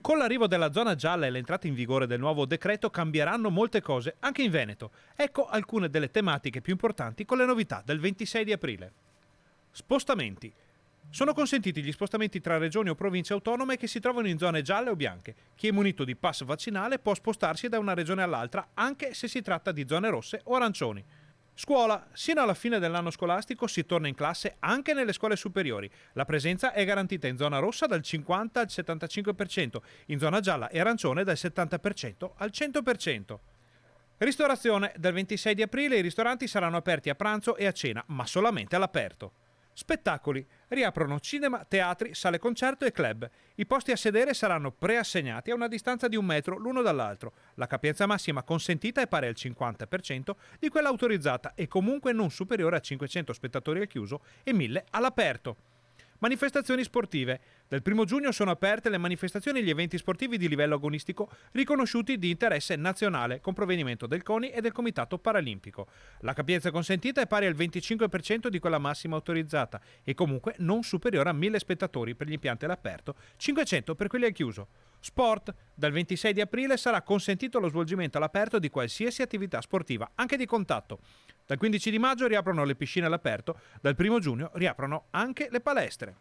Con l'arrivo della zona gialla e l'entrata in vigore del nuovo decreto cambieranno molte cose, anche in Veneto. Ecco alcune delle tematiche più importanti con le novità del 26 di aprile. Spostamenti. Sono consentiti gli spostamenti tra regioni o province autonome che si trovano in zone gialle o bianche. Chi è munito di pass vaccinale può spostarsi da una regione all'altra anche se si tratta di zone rosse o arancioni. Scuola. Sino alla fine dell'anno scolastico si torna in classe anche nelle scuole superiori. La presenza è garantita in zona rossa dal 50 al 75%, in zona gialla e arancione dal 70% al 100%. Ristorazione. Dal 26 di aprile i ristoranti saranno aperti a pranzo e a cena, ma solamente all'aperto. Spettacoli. Riaprono cinema, teatri, sale concerto e club. I posti a sedere saranno preassegnati a una distanza di 1 metro l'uno dall'altro. La capienza massima consentita è pari al 50% di quella autorizzata e comunque non superiore a 500 spettatori al chiuso e 1000 all'aperto. Manifestazioni sportive. Dal 1 giugno sono aperte le manifestazioni e gli eventi sportivi di livello agonistico riconosciuti di interesse nazionale con provvedimento del CONI e del Comitato Paralimpico. La capienza consentita è pari al 25% di quella massima autorizzata e comunque non superiore a 1000 spettatori per gli impianti all'aperto, 500 per quelli al chiuso. Sport. Dal 26 di aprile sarà consentito lo svolgimento all'aperto di qualsiasi attività sportiva, anche di contatto. Dal 15 di maggio riaprono le piscine all'aperto, dal 1 giugno riaprono anche le palestre.